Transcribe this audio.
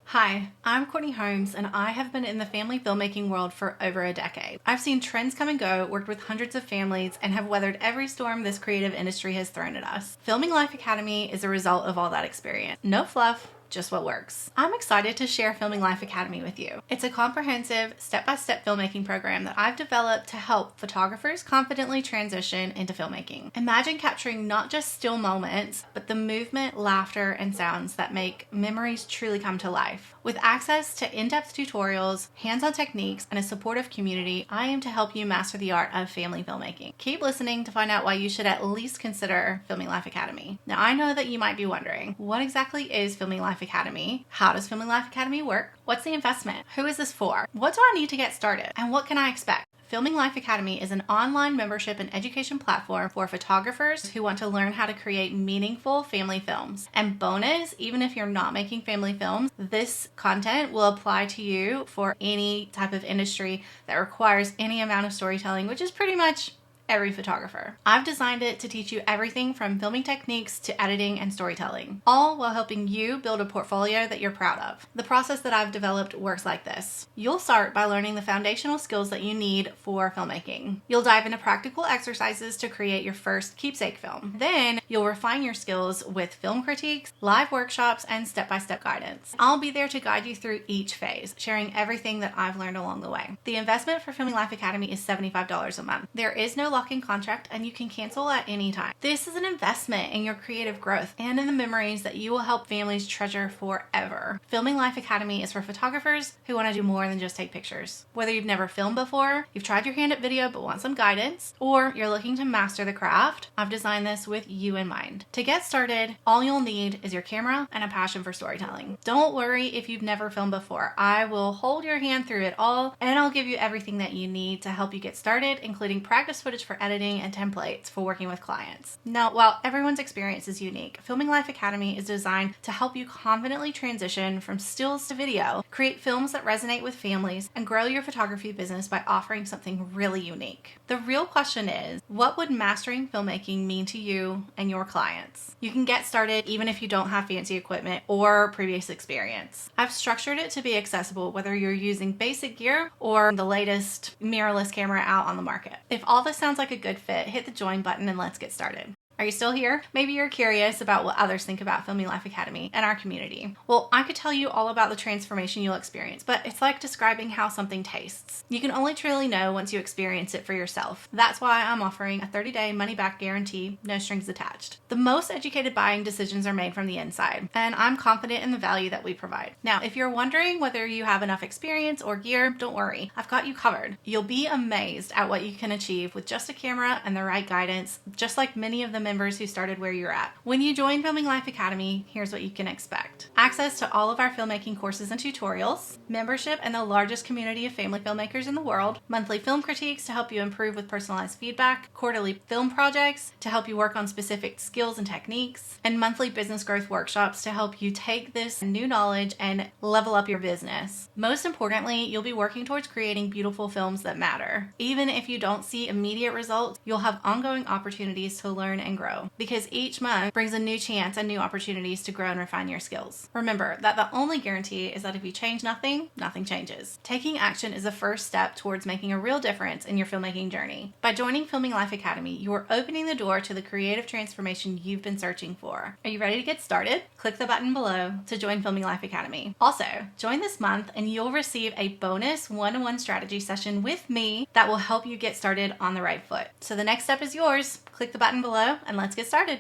Hi, I'm Courtney Holmes, and I have been in the family filmmaking world for over a decade. I've seen trends come and go, worked with hundreds of families, and have weathered every storm this creative industry has thrown at us. FilmingLife Academy is a result of all that experience. No fluff, just what works. I'm excited to share FilmingLife Academy with you. It's a comprehensive, step-by-step filmmaking program that I've developed to help photographers confidently transition into filmmaking. Imagine capturing not just still moments, but the movement, laughter, and sounds that make memories truly come to life. With access to in-depth tutorials, hands-on techniques, and a supportive community, I aim to help you master the art of family filmmaking. Keep listening to find out why you should at least consider FilmingLife Academy. Now, I know that you might be wondering, what exactly is FilmingLife Academy? How does FilmingLife Academy work? What's the investment? Who is this for? What do I need to get started? And what can I expect? FilmingLife Academy is an online membership and education platform for photographers who want to learn how to create meaningful family films. And bonus, even if you're not making family films, this content will apply to you for any type of industry that requires any amount of storytelling, which is pretty much every photographer. I've designed it to teach you everything from filming techniques to editing and storytelling, all while helping you build a portfolio that you're proud of. The process that I've developed works like this. You'll start by learning the foundational skills that you need for filmmaking. You'll dive into practical exercises to create your first keepsake film. Then you'll refine your skills with film critiques, live workshops, and step-by-step guidance. I'll be there to guide you through each phase, sharing everything that I've learned along the way. The investment for FilmingLife Academy is $75 a month. There is no lock-in contract, and you can cancel at any time. This is an investment in your creative growth and in the memories that you will help families treasure forever. FilmingLife Academy is for photographers who want to do more than just take pictures. Whether you've never filmed before, you've tried your hand at video but want some guidance, or you're looking to master the craft, I've designed this with you in mind. To get started, all you'll need is your camera and a passion for storytelling. Don't worry if you've never filmed before. I will hold your hand through it all, and I'll give you everything that you need to help you get started, including practice footage for editing and templates for working with clients. Now, while everyone's experience is unique, FilmingLife Academy is designed to help you confidently transition from stills to video, create films that resonate with families, and grow your photography business by offering something really unique. The real question is, what would mastering filmmaking mean to you and your clients? You can get started even if you don't have fancy equipment or previous experience. I've structured it to be accessible whether you're using basic gear or the latest mirrorless camera out on the market. If all this sounds like a good fit, hit the join button and let's get started. Are you still here? Maybe you're curious about what others think about FilmingLife Academy and our community. Well, I could tell you all about the transformation you'll experience, but it's like describing how something tastes. You can only truly know once you experience it for yourself. That's why I'm offering a 30-day money-back guarantee, no strings attached. The most educated buying decisions are made from the inside, and I'm confident in the value that we provide. Now, if you're wondering whether you have enough experience or gear, don't worry. I've got you covered. You'll be amazed at what you can achieve with just a camera and the right guidance, just like many of the members who started where you're at. When you join FilmingLife Academy, here's what you can expect. Access to all of our filmmaking courses and tutorials, membership and the largest community of family filmmakers in the world, monthly film critiques to help you improve with personalized feedback, quarterly film projects to help you work on specific skills and techniques, and monthly business growth workshops to help you take this new knowledge and level up your business. Most importantly, you'll be working towards creating beautiful films that matter. Even if you don't see immediate results, you'll have ongoing opportunities to learn and grow, because each month brings a new chance and new opportunities to grow and refine your skills. Remember that the only guarantee is that if you change nothing, nothing changes. Taking action is the first step towards making a real difference in your filmmaking journey. By joining FilmingLife Academy, you are opening the door to the creative transformation you've been searching for. Are you ready to get started? Click the button below to join FilmingLife Academy. Also, join this month and you'll receive a bonus one-on-one strategy session with me that will help you get started on the right foot. So the next step is yours. Click the button below and let's get started.